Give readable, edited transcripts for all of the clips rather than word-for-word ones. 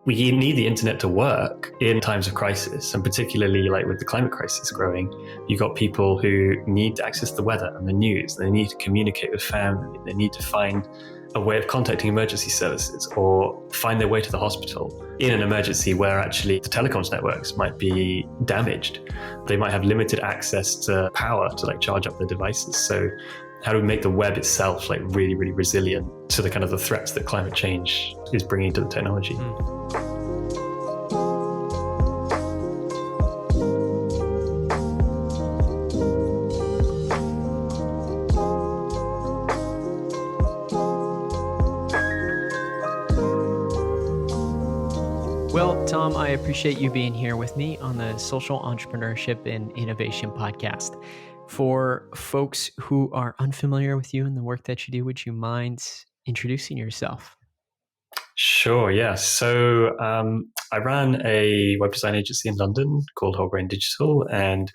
we need the internet to work in times of crisis, and particularly like with the climate crisis growing, you've got people who need to access the weather and the news. They need to communicate with family. They need to find a way of contacting emergency services or find their way to the hospital in an emergency where actually the telecoms networks might be damaged. They might have limited access to power to like charge up their devices. So how do we make the web itself like really, really resilient to the kind of the threats that climate change is bringing to the technology? Well, Tom, I appreciate you being here with me on the Social Entrepreneurship and Innovation podcast. For folks who are unfamiliar with you and the work that you do, would you mind introducing yourself? Sure, yeah. So I ran a web design agency in London called Wholegrain Digital, and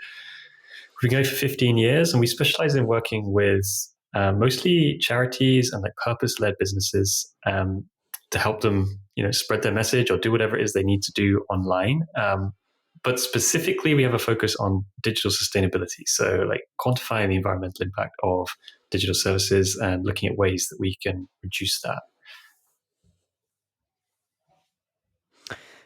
we've been going for 15 years, and we specialize in working with mostly charities and like purpose-led businesses to help them, spread their message or do whatever it is they need to do online. But specifically, we have a focus on digital sustainability. So like quantifying the environmental impact of digital services and looking at ways that we can reduce that.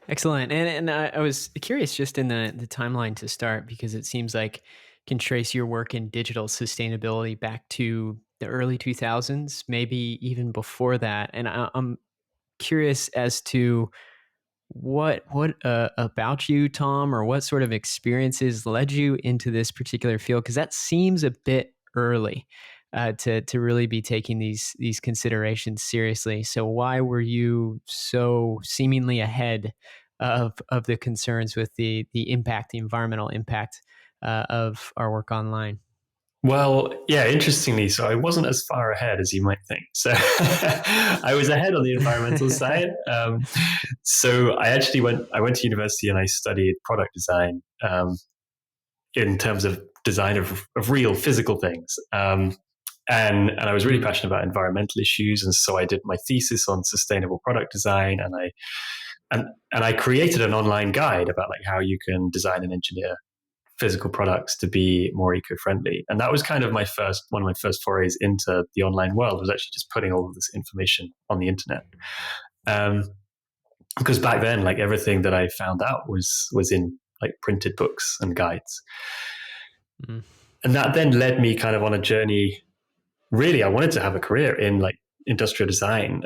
Excellent. And I was curious just in the timeline to start, because it seems like you can trace your work in digital sustainability back to the early 2000s, maybe even before that. And I'm curious as to what about you, Tom, or what sort of experiences led you into this particular field? Because that seems a bit early to really be taking these considerations seriously. So why were you so seemingly ahead of the concerns with the impact, the environmental impact of our work online? Well, yeah, interestingly, so I wasn't as far ahead as you might think. So I was ahead on the environmental side. So I went to university and I studied product design in terms of design of real physical things. And I was really passionate about environmental issues. And so I did my thesis on sustainable product design, and I created an online guide about like how you can design and engineer physical products to be more eco-friendly. And that was kind of one of my first forays into the online world, was actually just putting all of this information on the internet. Because back then, like everything that I found out was in like printed books and guides. And that then led me kind of on a journey. Really, I wanted to have a career in like industrial design,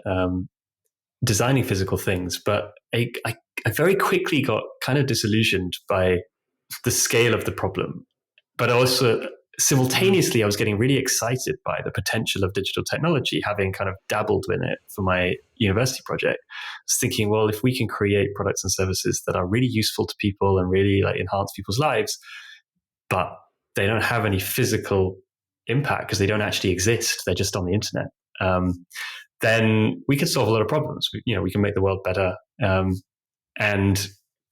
designing physical things, but I very quickly got kind of disillusioned by the scale of the problem. But also simultaneously, I was getting really excited by the potential of digital technology, having kind of dabbled in it for my university project. I was thinking, well, if we can create products and services that are really useful to people and really like enhance people's lives, but they don't have any physical impact because they don't actually exist, they're just on the internet, then we can solve a lot of problems. We can make the world better and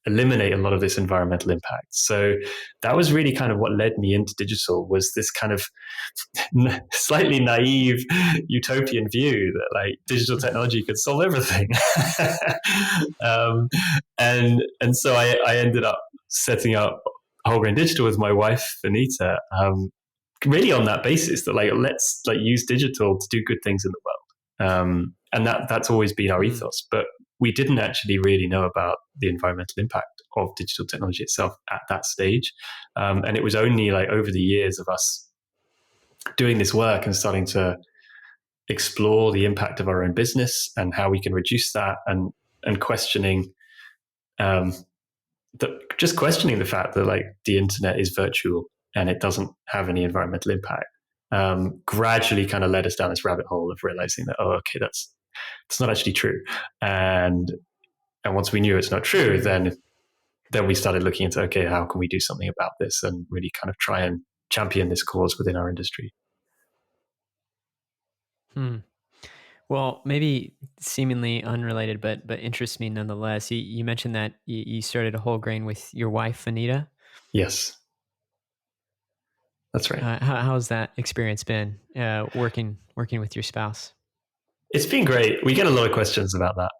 eliminate a lot of this environmental impact. So that was really kind of what led me into digital, was this kind of slightly naive utopian view that like digital technology could solve everything. And so I ended up setting up Wholegrain Digital with my wife, Anita, really on that basis that like, let's like use digital to do good things in the world. And that's always been our ethos. But we didn't actually really know about the environmental impact of digital technology itself at that stage. And it was only like over the years of us doing this work and starting to explore the impact of our own business and how we can reduce that, and questioning just questioning the fact that like the internet is virtual and it doesn't have any environmental impact, gradually kind of led us down this rabbit hole of realizing that, okay, that's not actually true. And once we knew it's not true, then we started looking into, okay, how can we do something about this and really kind of try and champion this cause within our industry. Well, maybe seemingly unrelated, but interests me nonetheless. You mentioned that you started a Wholegrain with your wife, Anita. Yes, that's right. How's that experience been, working with your spouse? It's been great. We get a lot of questions about that.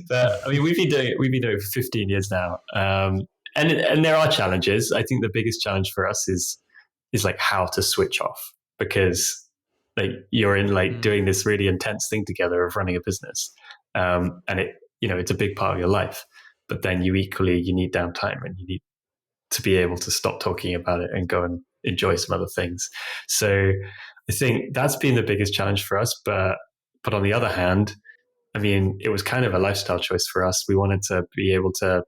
But I mean, we've been doing it for 15 years now. And there are challenges. I think the biggest challenge for us is like how to switch off, because like you're in like doing this really intense thing together of running a business. And it's a big part of your life, but then you need downtime, and you need to be able to stop talking about it and go and enjoy some other things. So I think that's been the biggest challenge for us. But on the other hand, I mean, it was kind of a lifestyle choice for us. We wanted to be able to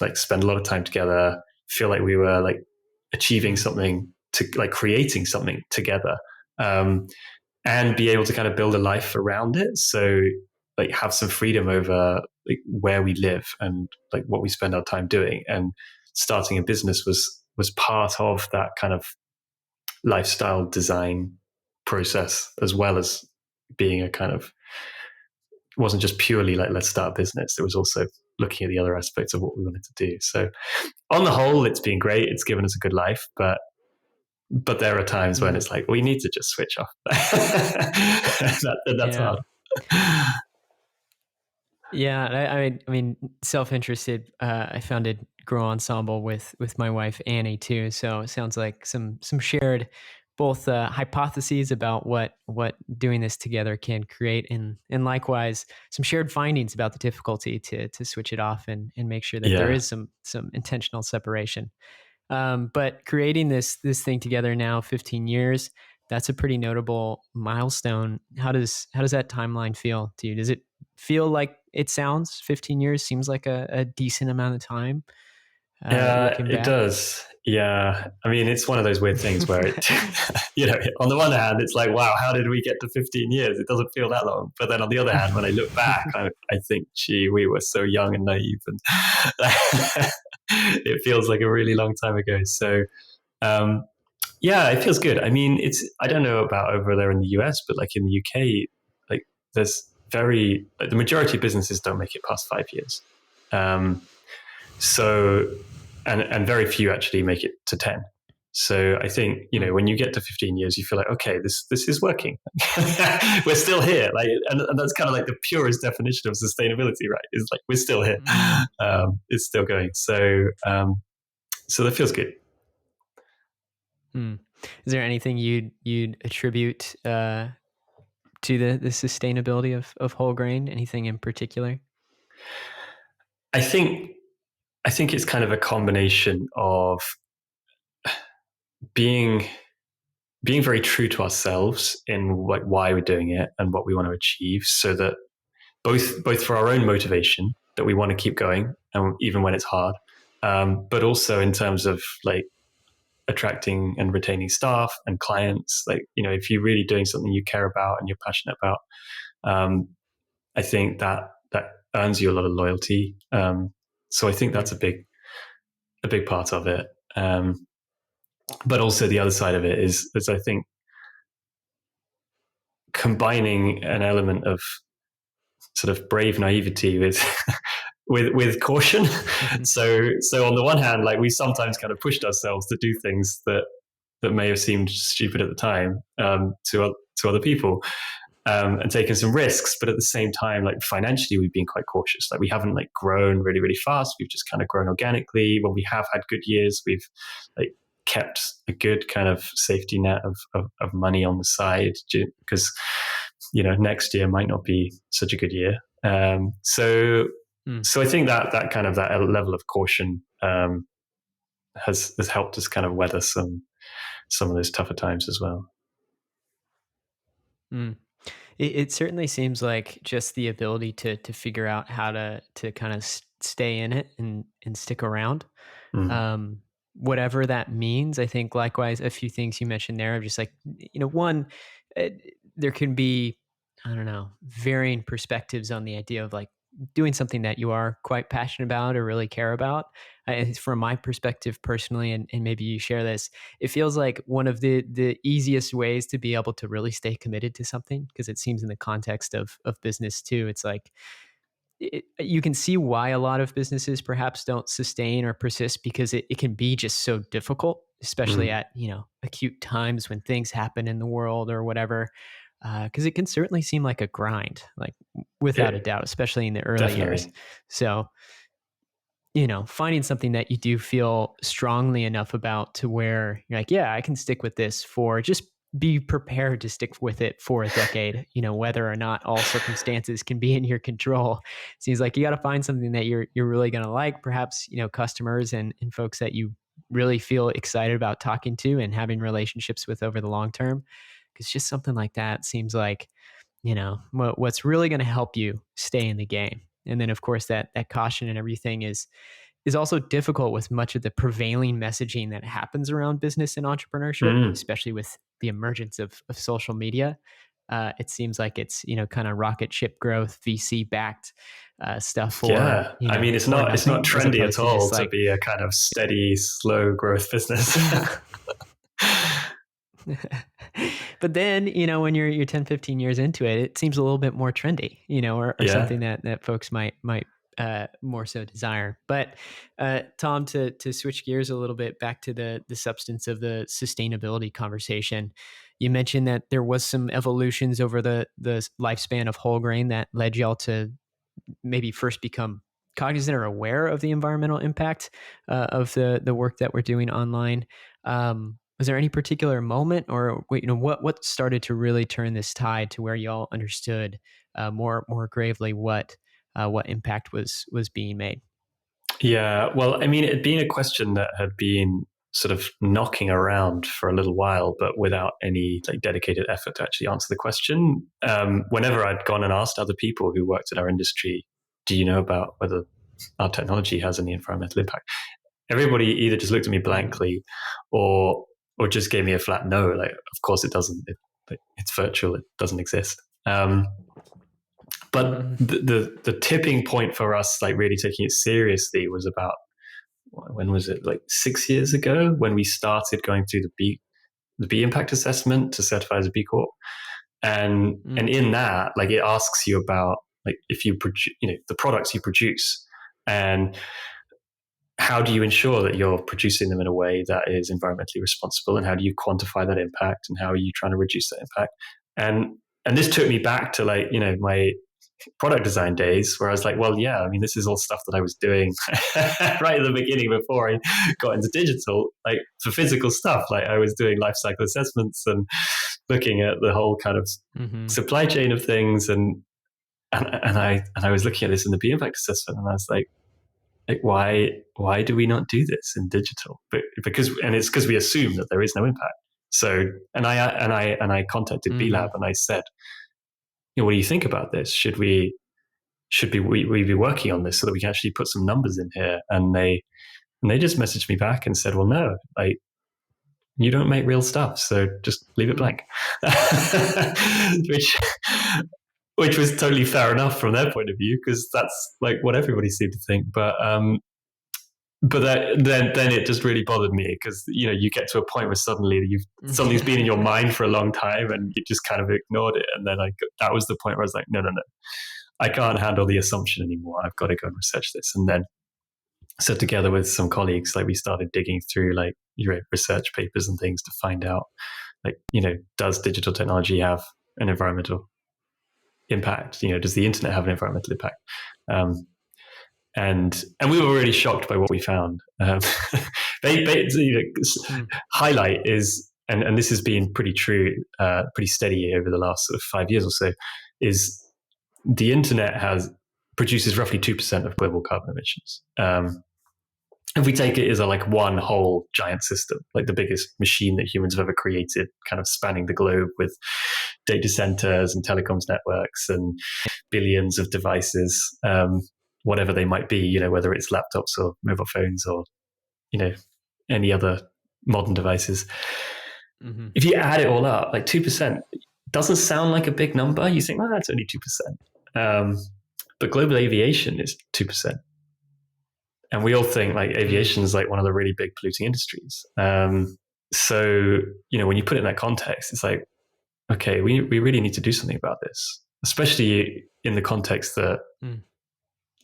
like spend a lot of time together, feel like we were like achieving something, to like creating something together, and be able to kind of build a life around it. So like have some freedom over like where we live and like what we spend our time doing. And starting a business was part of that kind of lifestyle design process, as well as being a kind of, it wasn't just purely like, let's start a business. It was also looking at the other aspects of what we wanted to do. So on the whole, it's been great. It's given us a good life, but there are times when it's like, we need to just switch off. That's hard. Yeah, I mean, self-interested. I founded Grow Ensemble with my wife Annie too. So it sounds like some shared both hypotheses about what doing this together can create, and likewise some shared findings about the difficulty to switch it off and make sure that there is some intentional separation. But creating this thing together now, 15 years. That's a pretty notable milestone. How does that timeline feel to you? Does it feel like it sounds 15 years seems like a decent amount of time? Looking back? It does. Yeah. I mean, it's one of those weird things where it, on the one hand, it's like, wow, how did we get to 15 years? It doesn't feel that long. But then on the other hand, when I look back, I think, gee, we were so young and naive, and it feels like a really long time ago. So, yeah, it feels good. I mean, I don't know about over there in the US, but like in the UK, like there's the majority of businesses don't make it past 5 years. So, and very few actually make it to 10. So I think, when you get to 15 years, you feel like, okay, this is working. We're still here. Like, and that's kind of like the purest definition of sustainability, right? Is like, we're still here. It's still going. So, so that feels good. Is there anything you'd attribute to the sustainability of Wholegrain? Anything in particular? I think it's kind of a combination of being very true to ourselves in like why we're doing it and what we want to achieve, so that both for our own motivation, that we want to keep going, and even when it's hard, but also in terms of like attracting and retaining staff and clients. Like, if you're really doing something you care about and you're passionate about, I think that earns you a lot of loyalty. So I think that's a big part of it. But also the other side of it is I think combining an element of sort of brave naivety with with caution. So on the one hand, like we sometimes kind of pushed ourselves to do things that may have seemed stupid at the time, to other people, and taken some risks. But at the same time, like financially, we've been quite cautious. Like we haven't like grown really, really fast. We've just kind of grown organically. When we have had good years, we've like kept a good kind of safety net of money on the side, because next year might not be such a good year. So I think that kind of that level of caution has helped us kind of weather some of those tougher times as well. It certainly seems like just the ability to figure out how to kind of stay in it and stick around. Whatever that means. I think likewise, a few things you mentioned there of just like, one, there can be, I don't know, varying perspectives on the idea of like doing something that you are quite passionate about or really care about. From my perspective personally, and maybe you share this, it feels like one of the easiest ways to be able to really stay committed to something, because it seems in the context of business too, it's like, you can see why a lot of businesses perhaps don't sustain or persist, because it can be just so difficult, especially at acute times when things happen in the world or whatever. because it can certainly seem like a grind, like without a doubt, especially in the early years. Definitely. So, finding something that you do feel strongly enough about to where you're like, yeah, I can stick with this for just be prepared to stick with it for a decade, whether or not all circumstances can be in your control. Seems like you got to find something that you're really going to like, perhaps, customers and folks that you really feel excited about talking to and having relationships with over the long term. Because just something like that seems like, what's really going to help you stay in the game. And then, of course, that caution and everything is also difficult with much of the prevailing messaging that happens around business and entrepreneurship, especially with the emergence of social media. It seems like it's, kind of rocket ship growth, VC backed stuff, or, I mean, it's or not nothing, as trendy opposed at to all just to like, be a kind of steady, slow growth business. yeah. But then, when you're 10, 15 years into it, it seems a little bit more trendy, or Yeah. something that folks might more so desire. But Tom, to switch gears a little bit back to the substance of the sustainability conversation, you mentioned that there was some evolutions over the lifespan of Wholegrain that led y'all to maybe first become cognizant or aware of the environmental impact of the work that we're doing online. Was there any particular moment, or what started to really turn this tide to where y'all understood more gravely what impact was being made? Yeah. Well, I mean, it being a question that had been sort of knocking around for a little while, but without any like dedicated effort to actually answer the question. Whenever I'd gone and asked other people who worked in our industry, do you know about whether our technology has any environmental impact? Everybody either just looked at me blankly or just gave me a flat no. Like, of course it doesn't. It's virtual. It doesn't exist. But the tipping point for us, like really taking it seriously, was about, when was it? Like 6 years ago, when we started going through the B impact assessment to certify as a B Corp. And in that, like, it asks you about, like, if you produce, the products you produce, and how do you ensure that you're producing them in a way that is environmentally responsible, and how do you quantify that impact, and how are you trying to reduce that impact? And this took me back to, like, my product design days, where I was like, well, yeah, I mean, this is all stuff that I was doing right at the beginning before I got into digital, like for physical stuff. Like, I was doing life cycle assessments and looking at the whole kind of supply chain of things. And I was looking at this in the B impact assessment, and I was like, why do we not do this in digital? It's because we assume that there is no impact. So, and I contacted B Lab and I said, what do you think about this? Should we be working on this so that we can actually put some numbers in here? And they just messaged me back and said, well, no, like, you don't make real stuff, so just leave it blank. which was totally fair enough from their point of view, because that's like what everybody seemed to think. But then it just really bothered me, because you get to a point where suddenly something's been in your mind for a long time and you just kind of ignored it. And then that was the point where I was like, no, I can't handle the assumption anymore. I've got to go and research this. And then, so together with some colleagues, like, we started digging through like research papers and things to find out, like, does digital technology have an environmental impact? Does the internet have an environmental impact? And we were really shocked by what we found. Highlight is, and this has been pretty true, pretty steady over the last sort of 5 years or so, is the internet produces roughly 2% of global carbon emissions. If we take it as one whole giant system, like the biggest machine that humans have ever created, kind of spanning the globe with data centers and telecoms networks and billions of devices, whatever they might be, whether it's laptops or mobile phones or, any other modern devices. If you add it all up, like 2% doesn't sound like a big number. You think, well, that's only 2%. But global aviation is 2%. And we all think like aviation is like one of the really big polluting industries. So, when you put it in that context, it's like, okay, we really need to do something about this, especially in the context that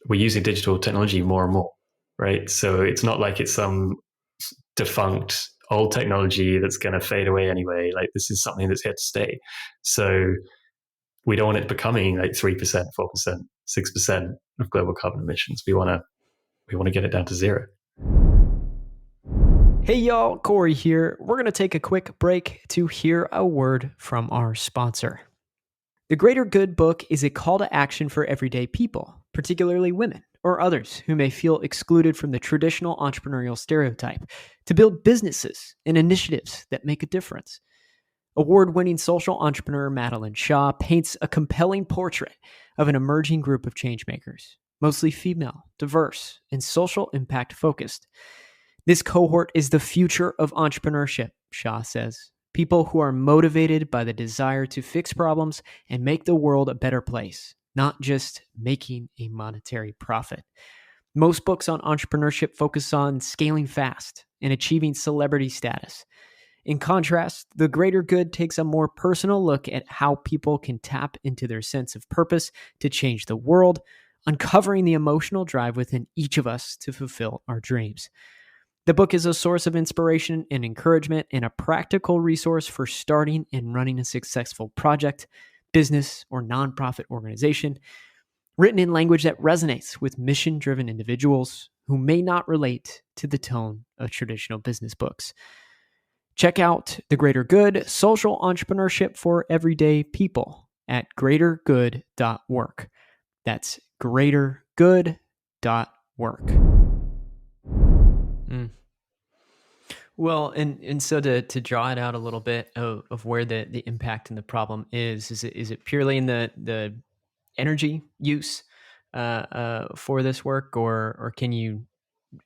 we're using digital technology more and more, right? So it's not like it's some defunct old technology that's going to fade away anyway. Like this is something that's here to stay. So we don't want it becoming like 3%, 4%, 6% of global carbon emissions. We want to get it down to zero. Hey y'all, Cory here. We're going to take a quick break to hear a word from our sponsor. The Greater Good book is a call to action for everyday people, particularly women or others who may feel excluded from the traditional entrepreneurial stereotype, to build businesses and initiatives that make a difference. Award-winning social entrepreneur Madeline Shaw paints a compelling portrait of an emerging group of changemakers, mostly female, diverse, and social impact focused. This cohort is the future of entrepreneurship, Shaw says. People who are motivated by the desire to fix problems and make the world a better place, not just making a monetary profit. Most books on entrepreneurship focus on scaling fast and achieving celebrity status. In contrast, The Greater Good takes a more personal look at how people can tap into their sense of purpose to change the world, uncovering the emotional drive within each of us to fulfill our dreams. The book is a source of inspiration and encouragement and a practical resource for starting and running a successful project, business, or nonprofit organization, written in language that resonates with mission-driven individuals who may not relate to the tone of traditional business books. Check out The Greater Good, Social Entrepreneurship for Everyday People at greatergood.work. That's greatergood.work. Well, and so to draw it out a little bit of where the impact and the problem is it purely in the energy use for this work, or can you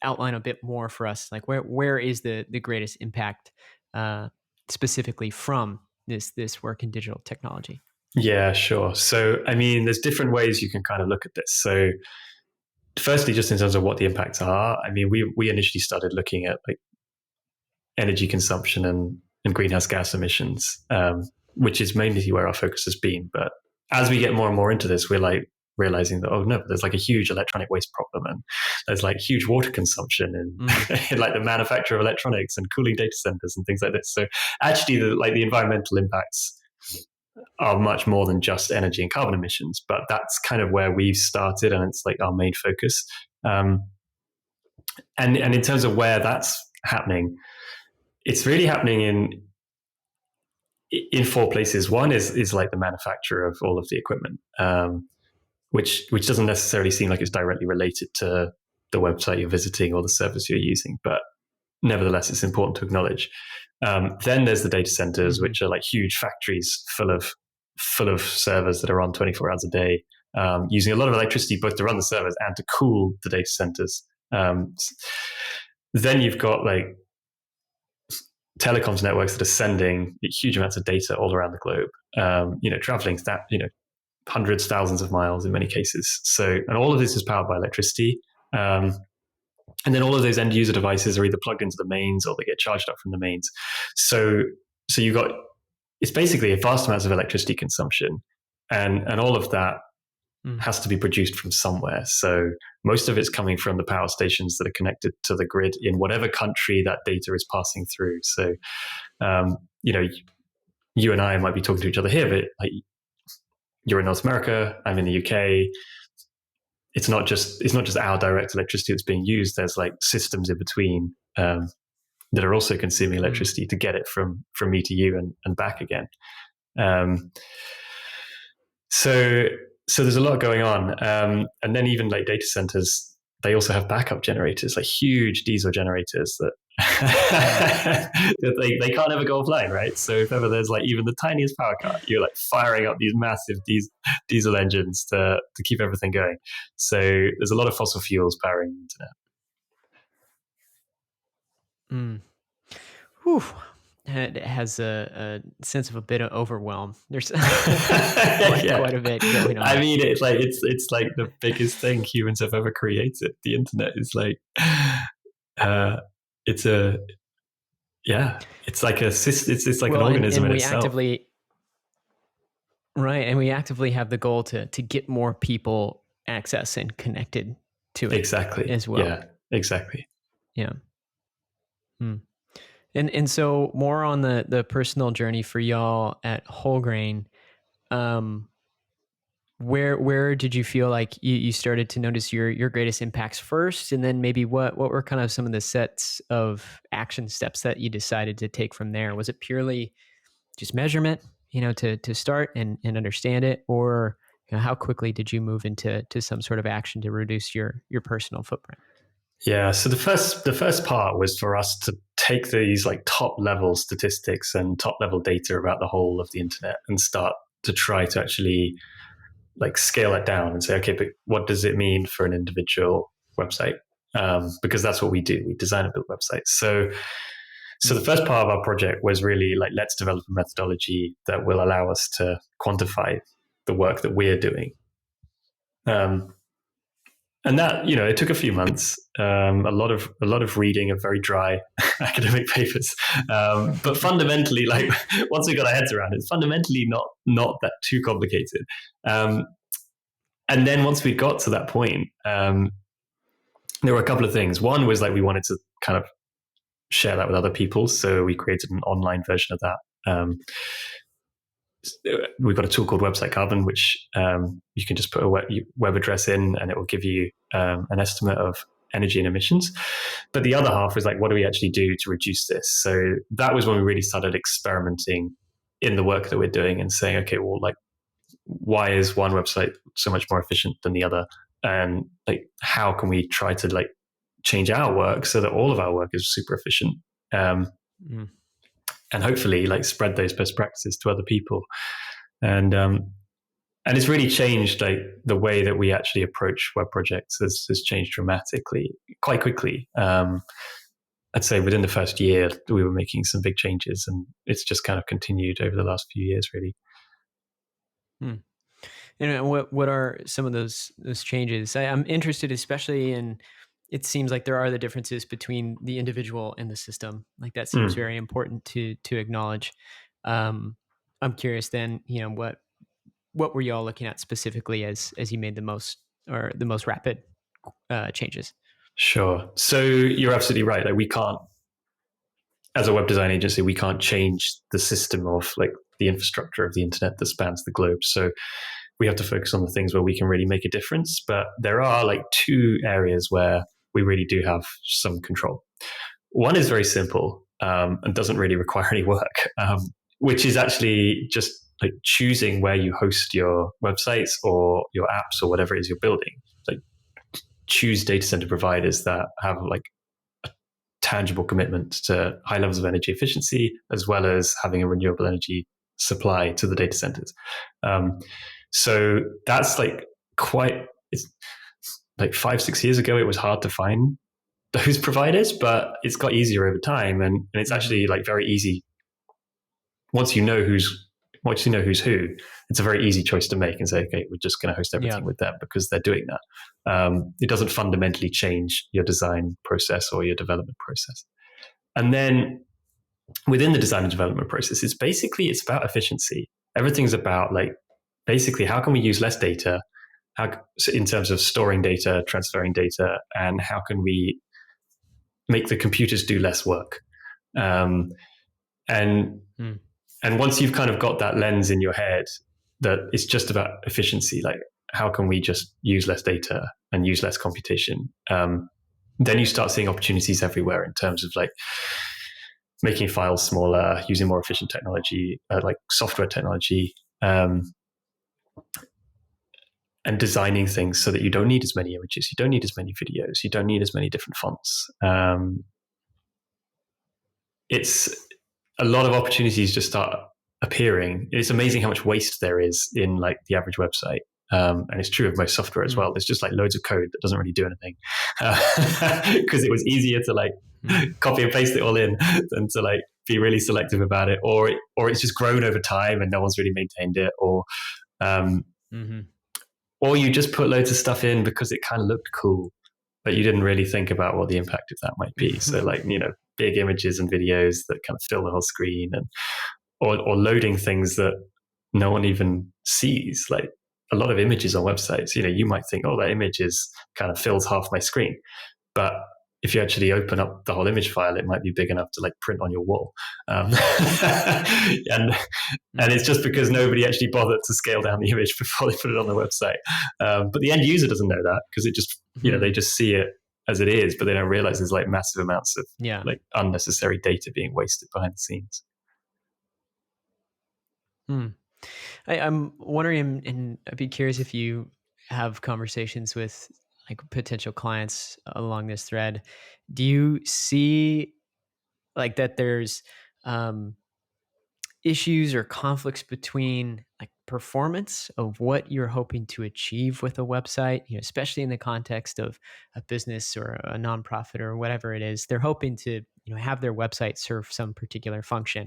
outline a bit more for us? Like where is the greatest impact specifically from this work in digital technology? Yeah, sure. So, I mean, there's different ways you can kind of look at this. So, firstly, just in terms of what the impacts are, I mean, we initially started looking at like energy consumption and greenhouse gas emissions, which is mainly where our focus has been. But as we get more and more into this, we're like realizing that, oh no, there's like a huge electronic waste problem, and there's like huge water consumption in like the manufacture of electronics and cooling data centers and things like this. So actually the environmental impacts are much more than just energy and carbon emissions, but that's kind of where we've started, and it's like our main focus. And in terms of where that's happening, it's really happening in four places. One is like the manufacture of all of the equipment, which doesn't necessarily seem like it's directly related to the website you're visiting or the service you're using, but nevertheless, it's important to acknowledge. Then there's the data centers, which are like huge factories full of servers that are on 24 hours a day, using a lot of electricity both to run the servers and to cool the data centers. Then you've got like telecoms networks that are sending huge amounts of data all around the globe, traveling hundreds, thousands of miles in many cases. So, and all of this is powered by electricity. And then all of those end user devices are either plugged into the mains or they get charged up from the mains. So you've got, it's basically a vast amounts of electricity consumption, and all of that has to be produced from somewhere. So most of it's coming from the power stations that are connected to the grid in whatever country that data is passing through. So, you and I might be talking to each other here, but like, you're in North America, I'm in the UK. It's not just our direct electricity that's being used. There's like systems in between that are also consuming electricity to get it from me to you and back again. So there's a lot going on. And then even like data centers, they also have backup generators, like huge diesel generators that they can't ever go offline, right? So if ever there's like even the tiniest power cut, you're like firing up these massive diesel engines to keep everything going. So there's a lot of fossil fuels powering the internet. Whew. It has a sense of a bit of overwhelm. There's quite a bit going on. I mean, it's like the biggest thing humans have ever created. The internet is like, it's like a system. It's like an organism in itself. And we actively have the goal to get more people access and connected to it. Exactly. As well. Yeah. Exactly. Yeah. And so more on the personal journey for y'all at Wholegrain. Where did you feel like you started to notice your greatest impacts first, and then maybe what were kind of some of the sets of action steps that you decided to take from there? Was it purely just measurement, to start and understand it, or how quickly did you move into some sort of action to reduce your personal footprint? Yeah. So the first part was for us to take these like top level statistics and top level data about the whole of the internet and start to try to actually like scale it down and say, okay, but what does it mean for an individual website? Because that's what we do. We design and build websites. So the first part of our project was really like, let's develop a methodology that will allow us to quantify the work that we're doing. And that, it took a few months, a lot of reading of very dry academic papers. But fundamentally, like once we got our heads around it, it's fundamentally not that too complicated. And then once we got to that point, there were a couple of things. One was like we wanted to kind of share that with other people, so we created an online version of that. We've got a tool called Website Carbon, which you can just put a web address in and it will give you an estimate of energy and emissions. But the other half was like, what do we actually do to reduce this? So that was when we really started experimenting in the work that we're doing and saying, okay, well, like, why is one website so much more efficient than the other? And like, how can we try to like change our work so that all of our work is super efficient? And hopefully like spread those best practices to other people. And it's really changed like the way that we actually approach web projects has changed dramatically, quite quickly. I'd say within the first year we were making some big changes, and it's just kind of continued over the last few years, really. And what are some of those changes? I'm interested, especially in, it seems like there are the differences between the individual and the system. Like that seems very important to acknowledge. I'm curious then, what were you all looking at specifically as you made the most rapid changes? Sure. So you're absolutely right. Like we can't, as a web design agency, we can't change the system of like the infrastructure of the internet that spans the globe. So we have to focus on the things where we can really make a difference. But there are like two areas where we really do have some control. One is very simple and doesn't really require any work, which is actually just like choosing where you host your websites or your apps or whatever it is you're building. Like choose data center providers that have like a tangible commitment to high levels of energy efficiency, as well as having a renewable energy supply to the data centers. So that's like it's like 5-6 years ago, it was hard to find those providers, but it's got easier over time. And it's actually like very easy. Once you know who's who, it's a very easy choice to make and say, okay, we're just going to host everything with them because they're doing that. It doesn't fundamentally change your design process or your development process. And then within the design and development process, it's about efficiency. Everything's about like, basically, how can we use less data in terms of storing data, transferring data, and how can we make the computers do less work? And once you've kind of got that lens in your head that it's just about efficiency, like how can we just use less data and use less computation? Then you start seeing opportunities everywhere in terms of like making files smaller, using more efficient technology, like software technology, and designing things so that you don't need as many images, you don't need as many videos, you don't need as many different fonts. It's a lot of opportunities just start appearing. It's amazing how much waste there is in like the average website. And it's true of most software as well. There's just like loads of code that doesn't really do anything because it was easier to like copy and paste it all in than to like be really selective about it, or it's just grown over time and no one's really maintained it, or you just put loads of stuff in because it kind of looked cool, but you didn't really think about what the impact of that might be. So like, big images and videos that kind of fill the whole screen, and or loading things that no one even sees. Like a lot of images on websites, you might think, oh, that image is kind of fills half my screen, but if you actually open up the whole image file, it might be big enough to like print on your wall. And it's just because nobody actually bothered to scale down the image before they put it on the website. But the end user doesn't know that, because it just, they just see it as it is, but they don't realize there's like massive amounts of like unnecessary data being wasted behind the scenes. I'm wondering, and I'd be curious if you have conversations with like potential clients along this thread. Do you see like that there's issues or conflicts between like performance of what you're hoping to achieve with a website, especially in the context of a business or a nonprofit or whatever it is? They're hoping to, have their website serve some particular function.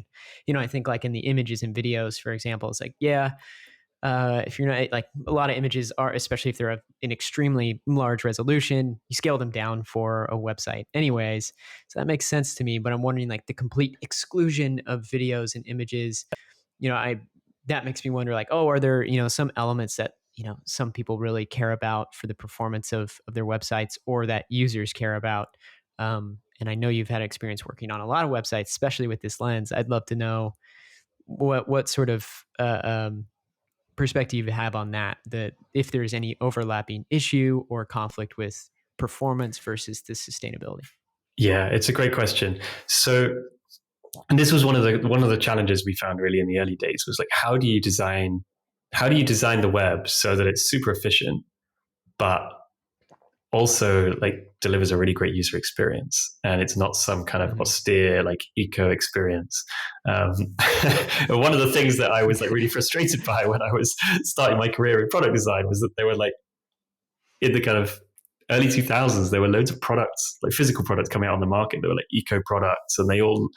I think like in the images and videos, for example, it's like, if you're not like, a lot of images are, especially if they're of an extremely large resolution, you scale them down for a website anyways. So that makes sense to me, but I'm wondering like the complete exclusion of videos and images, that makes me wonder like, are there, some elements that, some people really care about for the performance of their websites, or that users care about? And I know you've had experience working on a lot of websites, especially with this lens. I'd love to know what sort of, perspective you have on that if there's any overlapping issue or conflict with performance versus the sustainability. Yeah, it's a great question. So, and this was one of the challenges we found really in the early days, was like, how do you design the web so that it's super efficient, but also like delivers a really great user experience, and it's not some kind of austere like eco experience. One of the things that I was like really frustrated by when I was starting my career in product design was that they were like, in the kind of early 2000s, there were loads of products, like physical products, coming out on the market. They were like eco products, and they all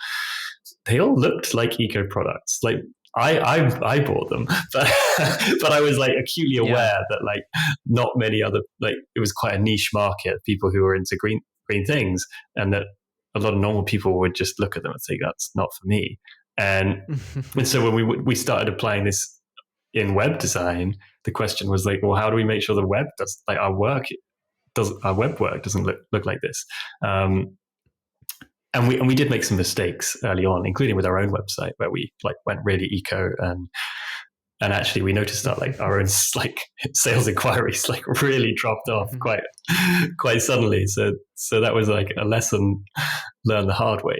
looked like eco products. Like I bought them, but I was like acutely aware that like not many other, like it was quite a niche market of people who were into green things, and that a lot of normal people would just look at them and think that's not for me. And so when we started applying this in web design, the question was like, well, how do we make sure the web does, like our web work doesn't look like this? And we did make some mistakes early on, including with our own website, where we like went really eco, and actually we noticed that like our own like sales inquiries like really dropped off quite suddenly. So that was like a lesson learned the hard way.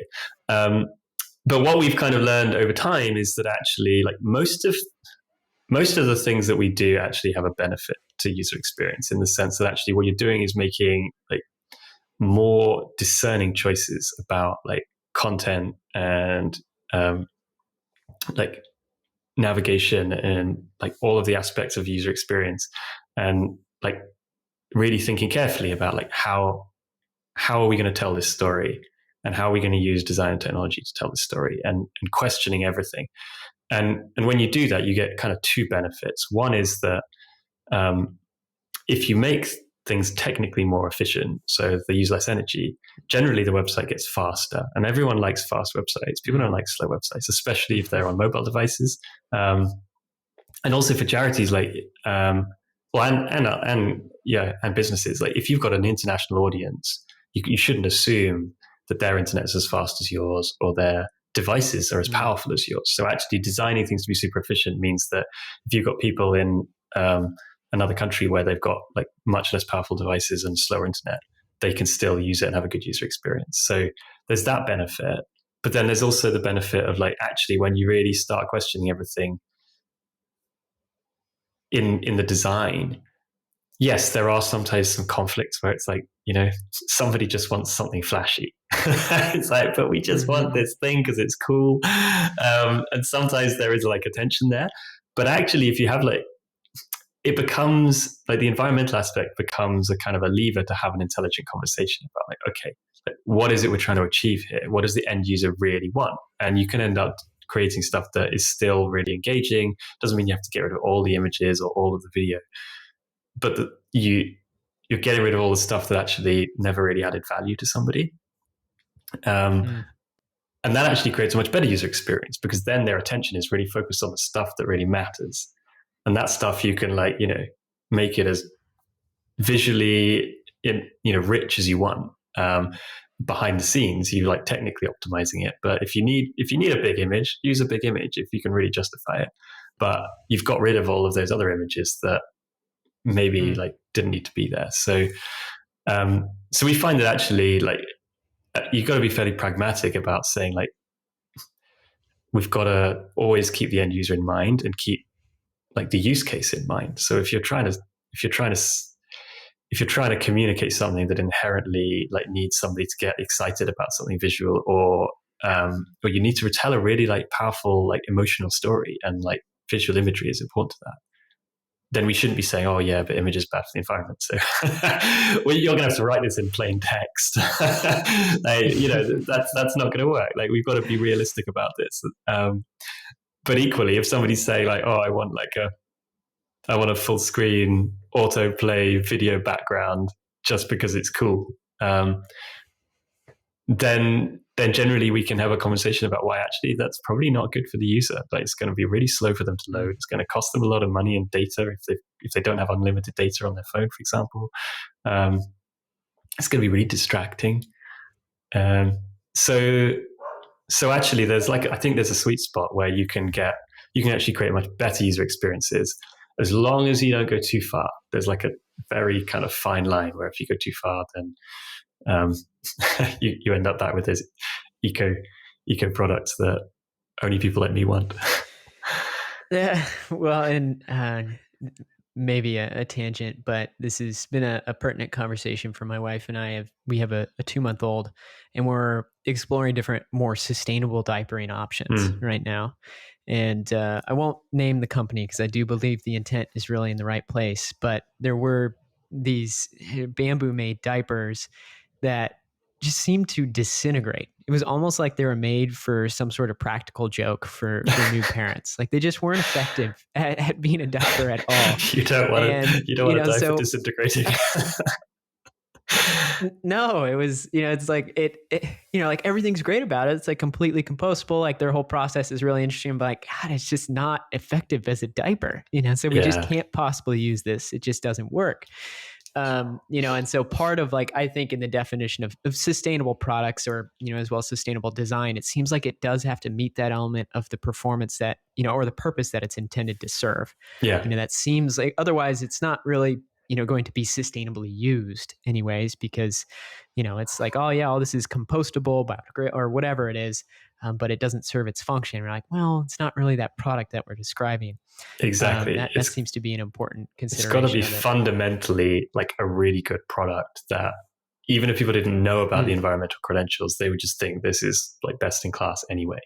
But what we've kind of learned over time is that actually like most of the things that we do actually have a benefit to user experience, in the sense that actually what you're doing is making like more discerning choices about like content and like navigation and like all of the aspects of user experience, and like really thinking carefully about like how are we going to tell this story, and how are we going to use design and technology to tell this story, and questioning everything. And when you do that, you get kind of two benefits. One is that if you make things technically more efficient, so they use less energy, generally the website gets faster, and everyone likes fast websites. People don't like slow websites, especially if they're on mobile devices. And also for charities, like and businesses, like if you've got an international audience, you shouldn't assume that their internet is as fast as yours, or their devices are as powerful as yours. So actually designing things to be super efficient means that if you've got people in another country where they've got like much less powerful devices and slower internet, they can still use it and have a good user experience. So there's that benefit. But then there's also the benefit of like, actually, when you really start questioning everything in the design, yes, there are sometimes some conflicts where it's like, somebody just wants something flashy. It's like, but we just want this thing because it's cool. And sometimes there is like a tension there. But actually, if you have like, it becomes like the environmental aspect becomes a kind of a lever to have an intelligent conversation about like, okay, like, what is it we're trying to achieve here? What does the end user really want? And you can end up creating stuff that is still really engaging. Doesn't mean you have to get rid of all the images or all of the video, but you're getting rid of all the stuff that actually never really added value to somebody. And that actually creates a much better user experience, because then their attention is really focused on the stuff that really matters. And that stuff you can like, make it as visually, rich as you want. behind the scenes, you like technically optimizing it. But if you need a big image, use a big image if you can really justify it. But you've got rid of all of those other images that maybe like didn't need to be there. So so we find that actually like you've got to be fairly pragmatic about saying like we've got to always keep the end user in mind and keep like the use case in mind. So if you're trying to communicate something that inherently like needs somebody to get excited about something visual, or you need to tell a really like powerful like emotional story, and like visual imagery is important to that, then we shouldn't be saying, oh yeah, but image is bad for the environment. So well, you're going to have to write this in plain text. Like, that's not going to work. Like we've got to be realistic about this. But equally, if somebody's saying like, oh, I want a full screen autoplay video background just because it's cool, then generally we can have a conversation about why actually that's probably not good for the user. Like it's going to be really slow for them to load. It's going to cost them a lot of money and data if they don't have unlimited data on their phone, for example. It's going to be really distracting. So actually, I think there's a sweet spot where you can actually create much better user experiences as long as you don't go too far. There's like a very kind of fine line where if you go too far, then you end up back with those eco products that only people like me want. Yeah, well, and maybe a tangent, but this has been a pertinent conversation for my wife and I. We have a 2-month-old, and we're exploring different, more sustainable diapering options right now. And I won't name the company because I do believe the intent is really in the right place. But there were these bamboo-made diapers that just seemed to disintegrate. It was almost like they were made for some sort of practical joke for new parents. Like they just weren't effective at being a diaper at all. You don't want a diaper disintegrating. No, it was, it's like it like everything's great about it. It's like completely compostable. Like their whole process is really interesting, but like, God, it's just not effective as a diaper, so we just can't possibly use this. It just doesn't work. And so part of like, I think in the definition of sustainable products or, as well as sustainable design, it seems like it does have to meet that element of the performance that, or the purpose that it's intended to serve. Yeah. That seems like, otherwise it's not really, going to be sustainably used anyways, because, it's like, oh yeah, all this is compostable, biodegradable, or whatever it is. But it doesn't serve its function. We're like, well, it's not really that product that we're describing. Exactly. That seems to be an important consideration. It's got to be fundamentally like a really good product that even if people didn't know about the environmental credentials, they would just think this is like best in class anyway.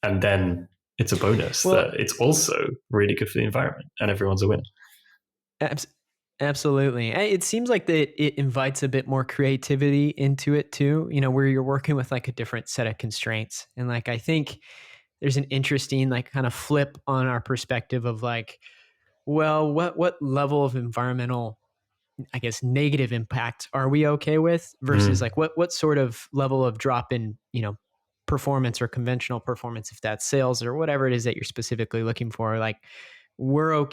And then it's a bonus that it's also really good for the environment and everyone's a winner. Absolutely. It seems like that it invites a bit more creativity into it too, where you're working with like a different set of constraints. And like, I think there's an interesting like kind of flip on our perspective of like, well, what level of environmental, I guess, negative impact are we okay with versus like what sort of level of drop in, performance or conventional performance, if that's sales or whatever it is that you're specifically looking for, like, we're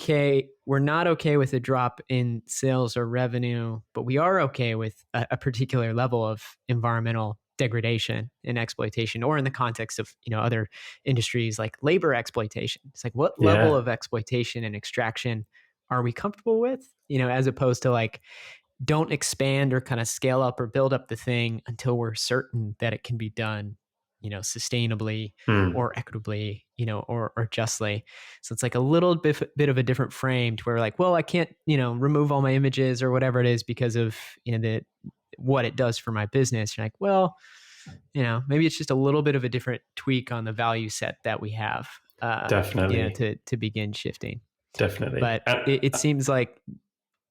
not okay with a drop in sales or revenue, but we are okay with a particular level of environmental degradation and exploitation, or in the context of, other industries like labor exploitation. It's like, what level of exploitation and extraction are we comfortable with, as opposed to like, don't expand or kind of scale up or build up the thing until we're certain that it can be done, sustainably or equitably, or justly. So it's like a little bit of a different frame to where like, well, I can't, remove all my images or whatever it is because of, what it does for my business. You're like, well, maybe it's just a little bit of a different tweak on the value set that we have. Definitely. To begin shifting. Definitely. But it seems like,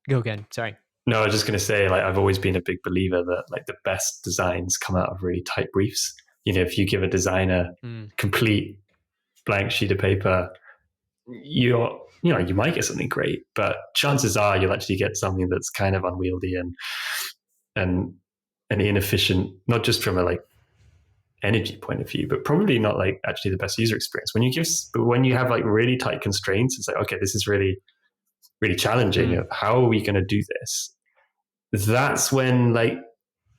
go again. Sorry. No, I was just going to say, like, I've always been a big believer that like the best designs come out of really tight briefs. If you give a designer complete blank sheet of paper, you might get something great, but chances are you'll actually get something that's kind of unwieldy and inefficient, not just from a like energy point of view, but probably not like actually the best user experience. When you have like really tight constraints, it's like, okay, this is really, really challenging. How are we going to do this? That's when like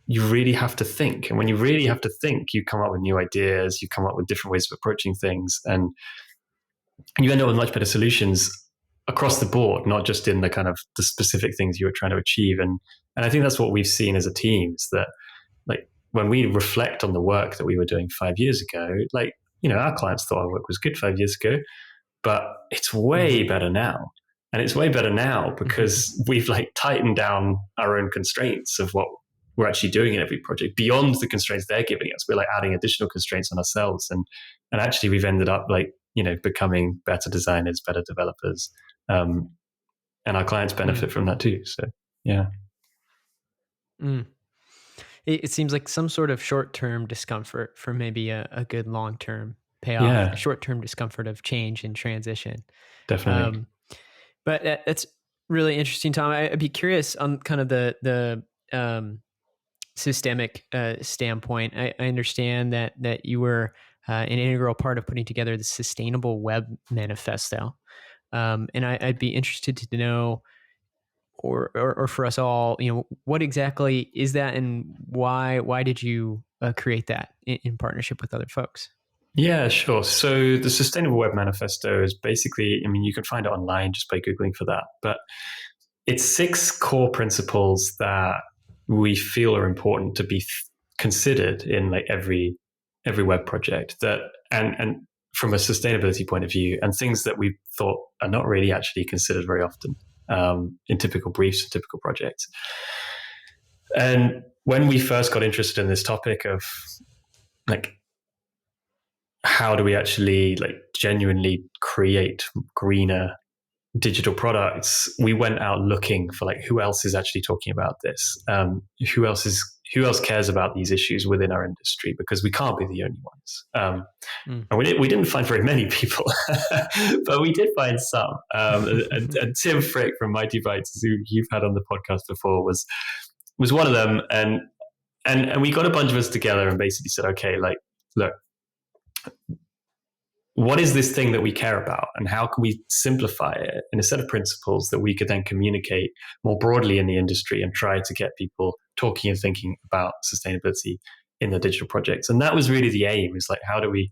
you really have to think. And when you really have to think, you come up with new ideas, you come up with different ways of approaching things, and you end up with much better solutions across the board, not just in the kind of the specific things you were trying to achieve. And I think that's what we've seen as a team, is that like when we reflect on the work that we were doing 5 years ago, like, you know, our clients thought our work was good 5 years ago, but it's way better now. And it's way better now because we've like tightened down our own constraints of what we're actually doing in every project beyond the constraints they're giving us. We're like adding additional constraints on ourselves. And actually we've ended up like, you know, becoming better designers, better developers. And our clients benefit from that too. So, yeah. It seems like some sort of short-term discomfort for maybe a good long-term payoff, a short-term discomfort of change and transition. Definitely. But that's really interesting, Tom. I'd be curious on kind of the systemic standpoint. I understand that you were an integral part of putting together the Sustainable Web Manifesto. And I'd be interested to know, or for us all, you know, what exactly is that, and why did you create that in partnership with other folks? Yeah, sure. So the Sustainable Web Manifesto is basically, I mean, you can find it online just by Googling for that, but it's 6 core principles that we feel are important to be considered in like every web project, that and from a sustainability point of view, and things that we thought are not really actually considered very often in typical briefs and typical projects. And when we first got interested in this topic of like, how do we actually like genuinely create greener digital products, we went out looking for like, who else is actually talking about this? Who else cares about these issues within our industry? Because we can't be the only ones. And we didn't find very many people, but we did find some. And Tim Frick from Mighty Bytes, who you've had on the podcast before, was one of them. And we got a bunch of us together and basically said, okay, like, look, what is this thing that we care about, and how can we simplify it in a set of principles that we could then communicate more broadly in the industry and try to get people talking and thinking about sustainability in their digital projects? And that was really the aim, is like, how do we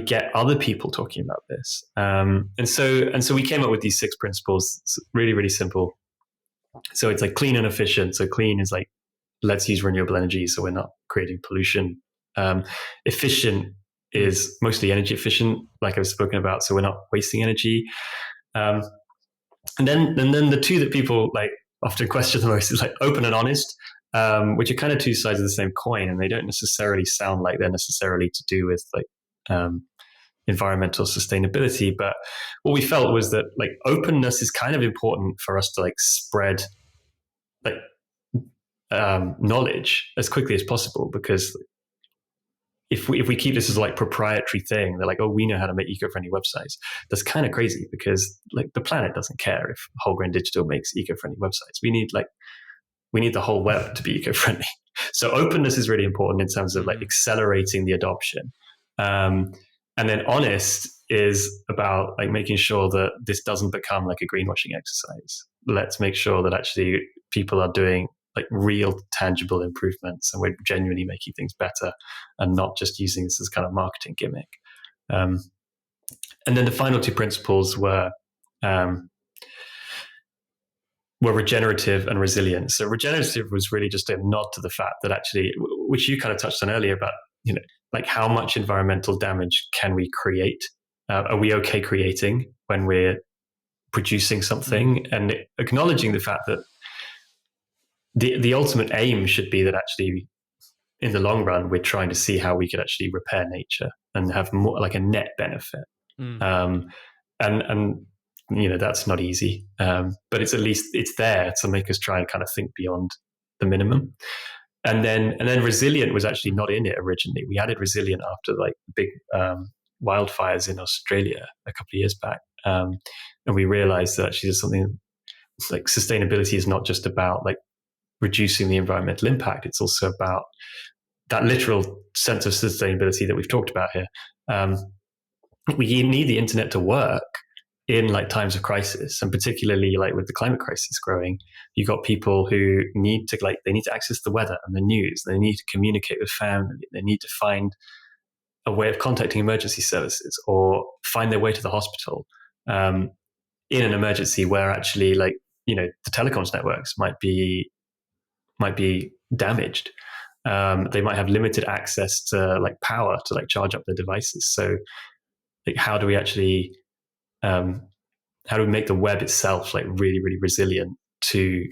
get other people talking about this? And so we came up with these 6 principles. It's really, really simple. So it's like clean and efficient. So clean is like, let's use renewable energy so we're not creating pollution. Efficient is mostly energy efficient, like I've spoken about, so we're not wasting energy. And then the 2 that people like often question the most is like open and honest, which are kind of 2 sides of the same coin, and they don't necessarily sound like they're necessarily to do with like environmental sustainability. But what we felt was that like openness is kind of important for us to like spread like knowledge as quickly as possible, because if we keep this as like proprietary thing, they're like, oh, we know how to make eco-friendly websites. That's kind of crazy, because like the planet doesn't care if Wholegrain Digital makes eco-friendly websites. We need the whole web to be eco-friendly. So openness is really important in terms of like accelerating the adoption. And then honest is about like making sure that this doesn't become like a greenwashing exercise. Let's make sure that actually people are doing like real tangible improvements, and we're genuinely making things better and not just using this as kind of marketing gimmick. And then the final 2 principles were regenerative and resilient. So regenerative was really just a nod to the fact that actually, which you kind of touched on earlier, about, you know, like how much environmental damage can we create? Are we okay creating when we're producing something? And acknowledging the fact that the ultimate aim should be that actually in the long run, we're trying to see how we could actually repair nature and have more like a net benefit. And you know, that's not easy, but it's at least it's there to make us try and kind of think beyond the minimum. And then resilient was actually not in it originally. We added resilient after like big wildfires in Australia a couple of years back, and we realized that actually there's something like sustainability is not just about like reducing the environmental impact. It's also about that literal sense of sustainability that we've talked about here. We need the internet to work, in like times of crisis, and particularly like with the climate crisis growing, you got people who need to they need to access the weather and the news. They need to communicate with family. They need to find a way of contacting emergency services or find their way to the hospital in an emergency where actually the telecoms networks might be damaged. They might have limited access to like power to like charge up their devices. So like, how do we make the web itself like really, really resilient to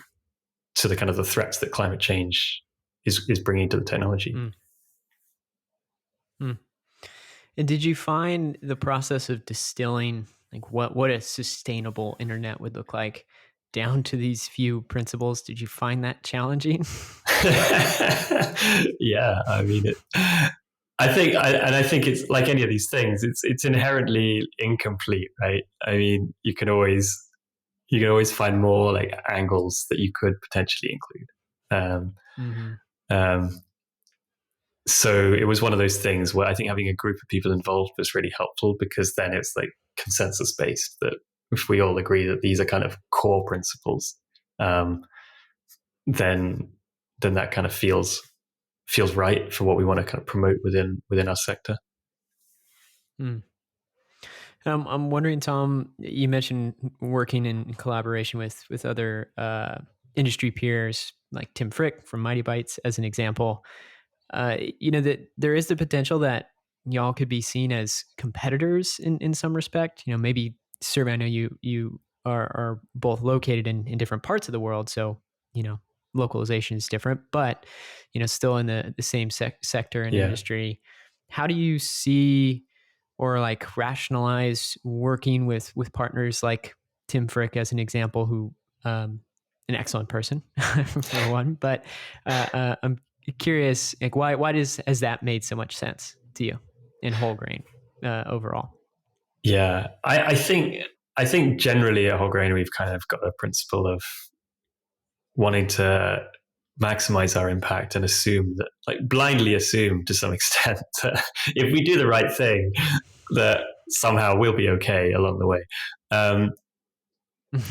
the kind of the threats that climate change is bringing to the technology? And did you find the process of distilling like what a sustainable internet would look like down to these few principles? Did you find that challenging? Yeah, I mean, I think it's like any of these things. It's inherently incomplete, right? I mean, you can always find more like angles that you could potentially include. So it was one of those things where I think having a group of people involved was really helpful, because then it's like consensus based, that if we all agree that these are kind of core principles, then that kind of feels right for what we want to kind of promote within our sector. I'm wondering, Tom, you mentioned working in collaboration with other industry peers like Tim Frick from Mighty Bytes as an example. That there is the potential that y'all could be seen as competitors in some respect. Maybe Survey, I know you are both located in different parts of the world, so localization is different, but still in the same sector and industry. How do you see or like rationalize working with partners like Tim Frick as an example, who an excellent person for one, but I'm curious, like why has that made so much sense to you in Wholegrain overall? Yeah, I think generally at Wholegrain we've kind of got a principle of wanting to maximize our impact and blindly assume to some extent that if we do the right thing, that somehow we'll be okay along the way.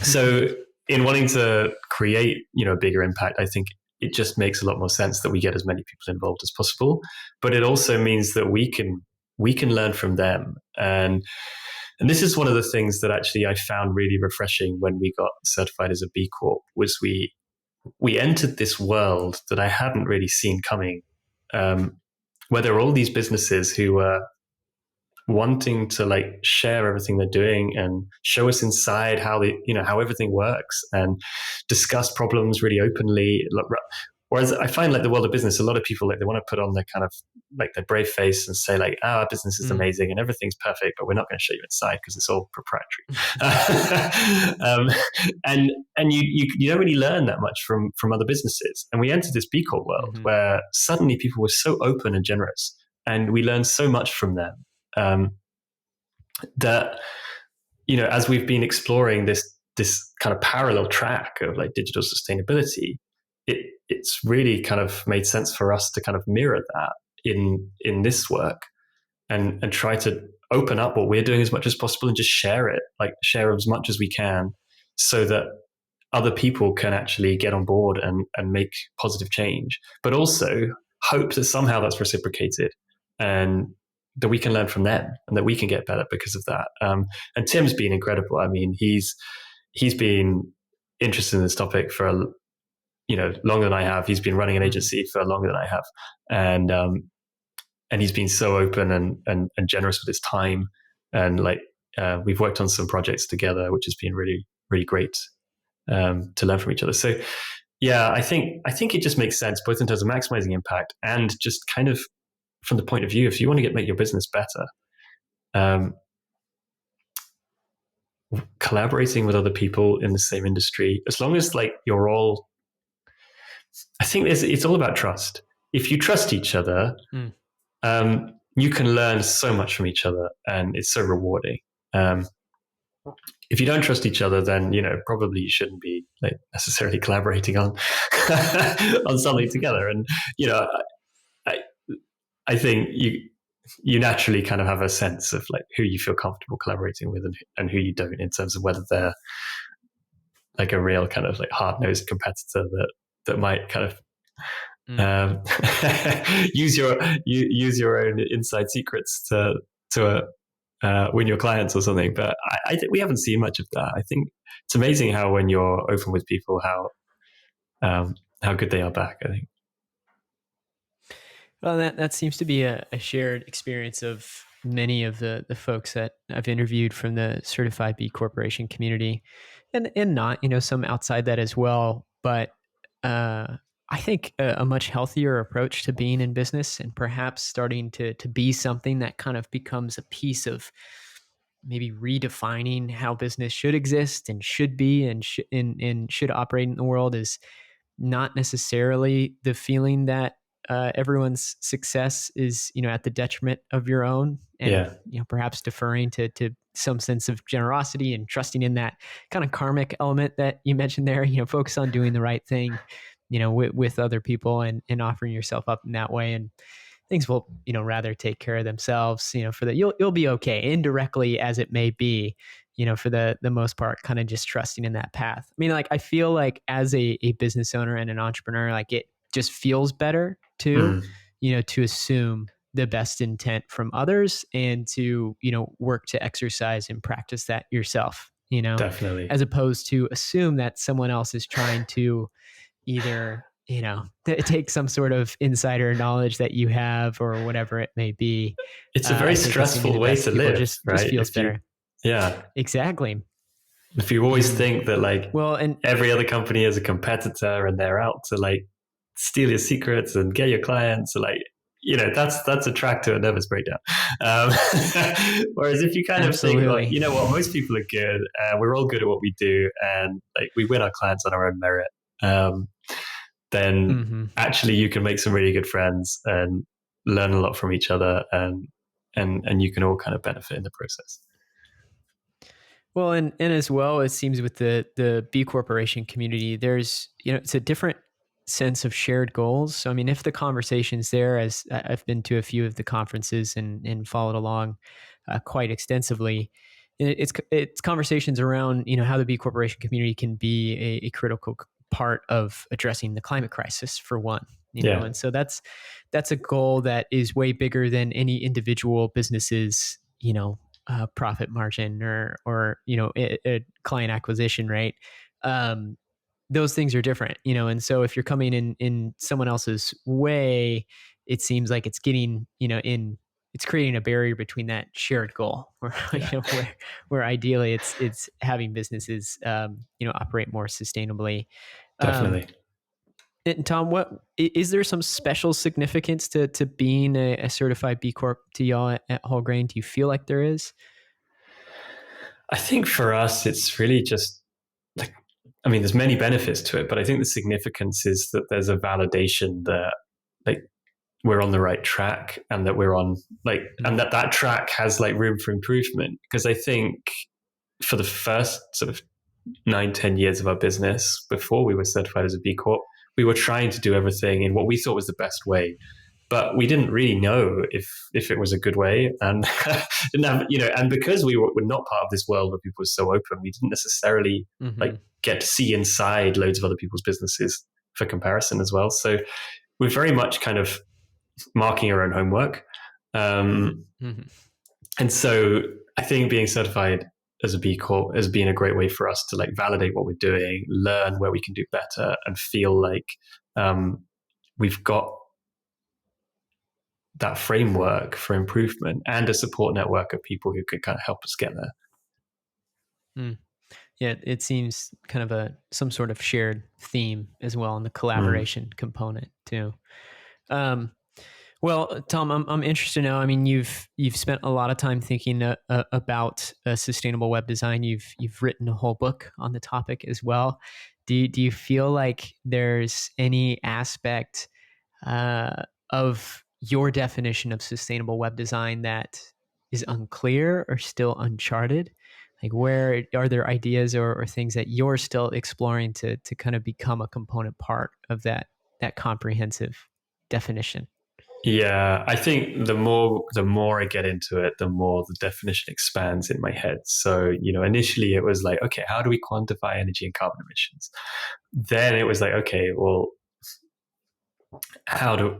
So in wanting to create, a bigger impact, I think it just makes a lot more sense that we get as many people involved as possible. But it also means that we can learn from them. And this is one of the things that actually I found really refreshing when we got certified as a B Corp, was we entered this world that I hadn't really seen coming, where there were all these businesses who were wanting to like share everything they're doing and show us inside how how everything works and discuss problems really openly. Whereas I find like the world of business, a lot of people like they want to put on their kind of like their brave face and say like, our business is amazing and everything's perfect, but we're not going to show you inside because it's all proprietary. And you don't really learn that much from other businesses. And we entered this B Corp world where suddenly people were so open and generous, and we learned so much from them. That as we've been exploring this kind of parallel track of like digital sustainability, it's really kind of made sense for us to kind of mirror that in this work and try to open up what we're doing as much as possible and just share as much as we can, so that other people can actually get on board and make positive change, but also hope that somehow that's reciprocated and that we can learn from them and that we can get better because of that. And Tim's been incredible. I mean, he's been interested in this topic for longer than I have. He's been running an agency for longer than I have, and he's been so open and generous with his time. And we've worked on some projects together, which has been really, really great to learn from each other. So yeah, I think it just makes sense, both in terms of maximizing impact and just kind of from the point of view, if you want to make your business better, collaborating with other people in the same industry, as long as you're all, I think it's all about trust. If you trust each other, you can learn so much from each other, and it's so rewarding. If you don't trust each other, then probably you shouldn't be necessarily collaborating on on something together. And I think you naturally kind of have a sense of like who you feel comfortable collaborating with and who you don't, in terms of whether they're like a real kind of like hard-nosed competitor that might kind of um, use your own inside secrets to win your clients or something. But I think we haven't seen much of that. I think it's amazing how when you're open with people, how good they are back, I think. Well, that seems to be a shared experience of many of the folks that I've interviewed from the certified B Corporation community, and not, some outside that as well. But I think a much healthier approach to being in business, and perhaps starting to be something that kind of becomes a piece of maybe redefining how business should exist and should be and should operate in the world, is not necessarily the feeling that everyone's success is, at the detriment of your own, and Yeah. Perhaps deferring to some sense of generosity and trusting in that kind of karmic element that you mentioned there. Focus on doing the right thing, with other people, and offering yourself up in that way, and things will, rather take care of themselves. For that, you'll be okay, indirectly as it may be. For the most part, kind of just trusting in that path. I mean, like, I feel like as a business owner and an entrepreneur, like, it just feels better to, to assume the best intent from others, and to, work to exercise and practice that yourself, Definitely. as opposed to assume that someone else is trying to either, take some sort of insider knowledge that you have, or whatever it may be. It's a very I think assuming stressful the way best to people live, just right? feels better. Yeah. Exactly. If you always think that like Well, and every other company is a competitor and they're out to like steal your secrets and get your clients, like, that's a track to a nervous breakdown. Um, whereas if you kind of think, well, absolutely. you know what, most people are good, we're all good at what we do, and like we win our clients on our own merit, then actually you can make some really good friends and learn a lot from each other, and you can all kind of benefit in the process. Well, and as well, it seems with the B Corporation community, there's, it's a different sense of shared goals. So, I mean, if the conversation's there, as I've been to a few of the conferences and followed along quite extensively, it's conversations around, how the B Corporation community can be a critical part of addressing the climate crisis, for one. Yeah. And so that's a goal that is way bigger than any individual business's, profit margin, or a client acquisition rate. Those things are different, and so if you're coming in someone else's way, it seems like it's getting, it's creating a barrier between that shared goal, where, Yeah. where ideally it's having businesses, operate more sustainably. Definitely. And Tom, is there some special significance to being a certified B Corp to y'all at Wholegrain? Do you feel like there is? I think for us, it's really just like, I mean, there's many benefits to it, but I think the significance is that there's a validation that like we're on the right track, and that we're on like, and that track has like room for improvement. Because I think for the first sort of 9-10 years of our business before we were certified as a B Corp, we were trying to do everything in what we thought was the best way, but we didn't really know if it was a good way, and didn't have, and because we were not part of this world where people were so open, we didn't necessarily like get to see inside loads of other people's businesses for comparison as well. So we're very much kind of marking our own homework, and so I think being certified as a B Corp has been a great way for us to like validate what we're doing, learn where we can do better, and feel like we've got that framework for improvement and a support network of people who could kind of help us get there. Yeah, it seems kind of some sort of shared theme as well, in the collaboration component too. Well, Tom, I'm interested now. I mean, you've spent a lot of time thinking about sustainable web design. You've written a whole book on the topic as well. Do you feel like there's any aspect of your definition of sustainable web design that is unclear or still uncharted? Like, where are there ideas or things that you're still exploring to kind of become a component part of that comprehensive definition? Yeah, I think the more I get into it, the more the definition expands in my head. So, initially it was like, okay, how do we quantify energy and carbon emissions? Then it was like, okay, well, how do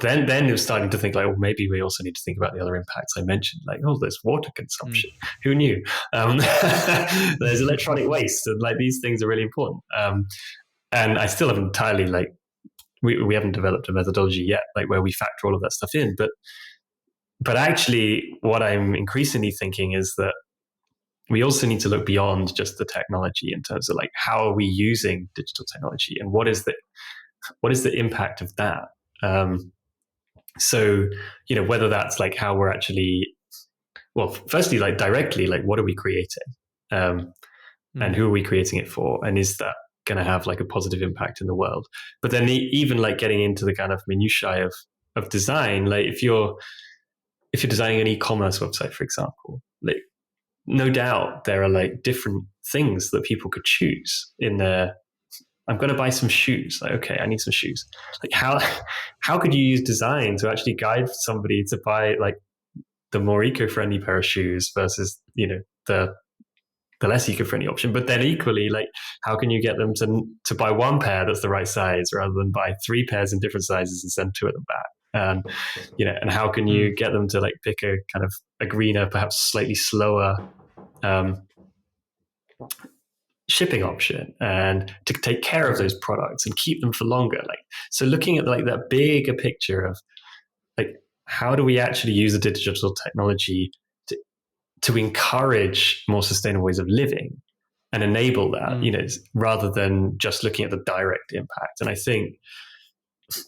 then it was starting to think like, well, maybe we also need to think about the other impacts I mentioned, like, oh, there's water Mm. consumption. Who knew? There's electronic waste, and like these things are really important. And I still haven't entirely like we haven't developed a methodology yet, like where we factor all of that stuff in. But actually, what I'm increasingly thinking is that we also need to look beyond just the technology in terms of like how are we using digital technology and what is the impact of that. So whether that's like how we're actually, well, firstly, like directly, like what are we creating, and who are we creating it for, and is that going to have like a positive impact in the world? But then even like getting into the kind of minutiae of design, like if you're designing an e-commerce website, for example, like no doubt there are like different things that people could choose in their. I'm going to buy some shoes. Like, okay, I need some shoes. Like how could you use design to actually guide somebody to buy like the more eco-friendly pair of shoes versus the less eco-friendly option? But then equally, like, how can you get them to buy one pair that's the right size rather than buy 3 pairs in different sizes and send 2 of them back? And how can you get them to like pick a kind of a greener, perhaps slightly slower shipping option, and to take care of those products and keep them for longer? Like, so looking at like that bigger picture of like, how do we actually use the digital technology to encourage more sustainable ways of living and enable that, rather than just looking at the direct impact. And I think,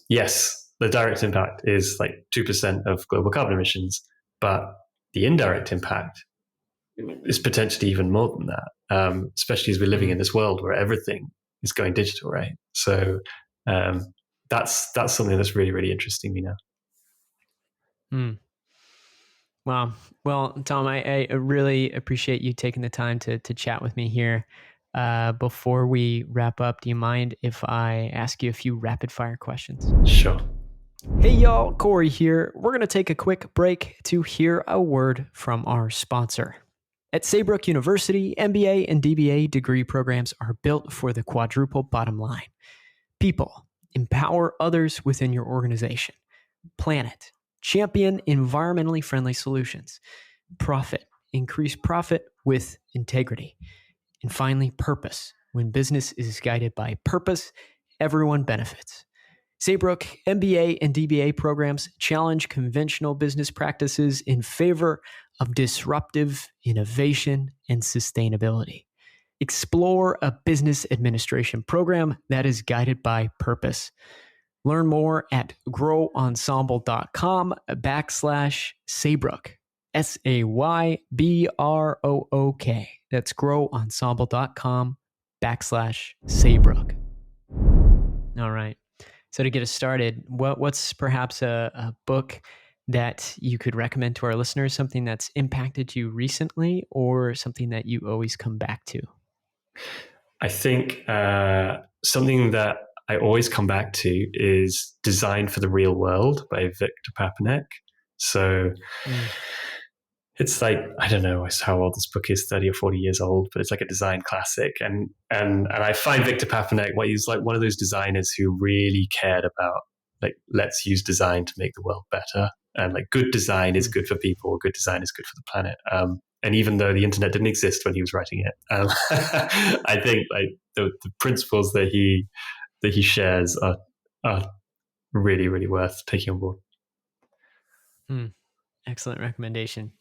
yes, the direct impact is like 2% of global carbon emissions, but the indirect impact is potentially even more than that, especially as we're living in this world where everything is going digital, right? So that's something that's really, really interesting me now. Wow. Well, Tom, I really appreciate you taking the time to chat with me here. Before we wrap up, do you mind if I ask you a few rapid fire questions? Sure. Hey y'all, Cory here. We're going to take a quick break to hear a word from our sponsor. At Saybrook University, MBA and DBA degree programs are built for the quadruple bottom line. People, empower others within your organization. Planet, champion environmentally friendly solutions. Profit, increase profit with integrity. And finally, purpose. When business is guided by purpose, everyone benefits. Saybrook MBA and DBA programs challenge conventional business practices in favor of disruptive innovation and sustainability. Explore a business administration program that is guided by purpose. Learn more at growensemble.com/Saybrook. SAYBROOK. That's growensemble.com/Saybrook. All right. So to get us started, what's perhaps a book that you could recommend to our listeners, something that's impacted you recently or something that you always come back to? I think something that I always come back to is Design for the Real World by Victor Papanek. So it's like, I don't know how old this book is, 30 or 40 years old, but it's like a design classic. And I find Victor Papanek, he's like one of those designers who really cared about like, let's use design to make the world better. And like, good design is good for people, good design is good for the planet. And even though the internet didn't exist when he was writing it, I think like the principles that he shares are really, really worth taking on board. Excellent recommendation.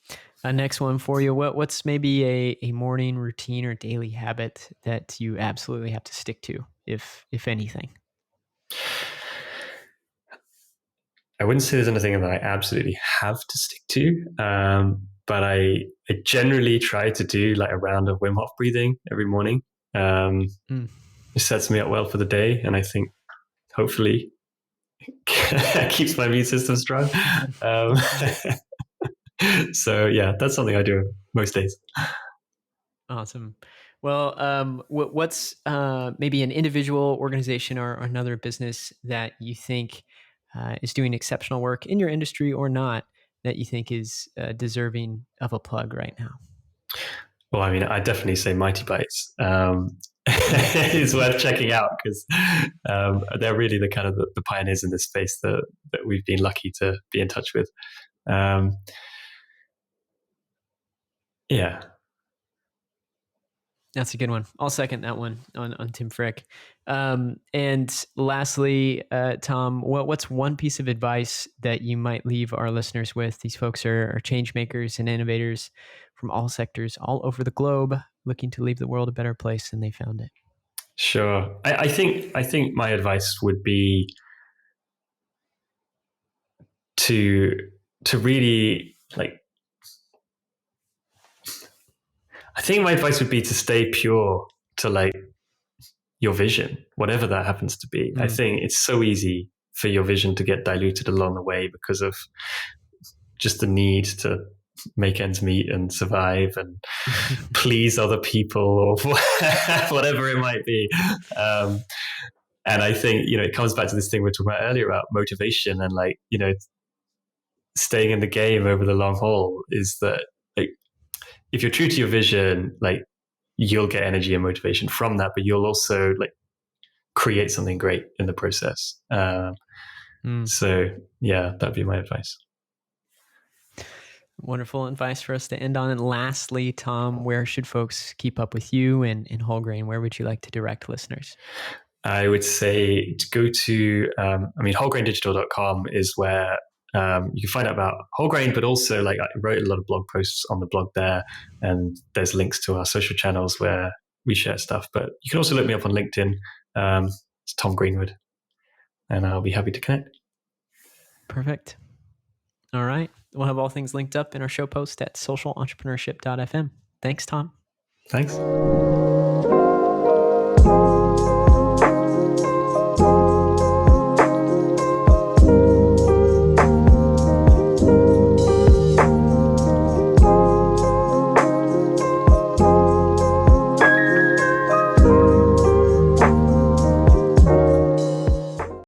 Next one for you. What's maybe a morning routine or daily habit that you absolutely have to stick to, if anything? I wouldn't say there's anything that I absolutely have to stick to, but I generally try to do like a round of Wim Hof breathing every morning. It sets me up well for the day, and I think hopefully keeps my immune system strong. So yeah, that's something I do most days. Awesome. Well, what's maybe an individual, organization, or another business that you think is doing exceptional work in your industry or not that you think is deserving of a plug right now? Well, I mean, I definitely say Mighty Bytes. It's worth checking out because they're really the kind of the pioneers in this space that we've been lucky to be in touch with. Yeah. That's a good one. I'll second that one on Tim Frick. And lastly, Tom, what's one piece of advice that you might leave our listeners with? These folks are change makers and innovators from all sectors, all over the globe, looking to leave the world a better place than they found it. Sure. I think my advice would be to really I think my advice would be to stay pure to your vision, whatever that happens to be. I think it's so easy for your vision to get diluted along the way because of just the need to make ends meet and survive and please other people or whatever it might be. And I think, it comes back to this thing we were talking about earlier about motivation and staying in the game over the long haul is that if you're true to your vision, you'll get energy and motivation from that, but you'll also create something great in the process. So yeah, that'd be my advice. Wonderful advice for us to end on. And lastly, Tom, where should folks keep up with you and Wholegrain? Where would you like to direct listeners? I would say to go to, wholegraindigital.com is where you can find out about Wholegrain, but also I wrote a lot of blog posts on the blog there, and there's links to our social channels where we share stuff. But you can also look me up on LinkedIn. It's Tom Greenwood, and I'll be happy to connect. Perfect. All right. We'll have all things linked up in our show post at socialentrpreneurship.fm. Thanks, Tom. Thanks.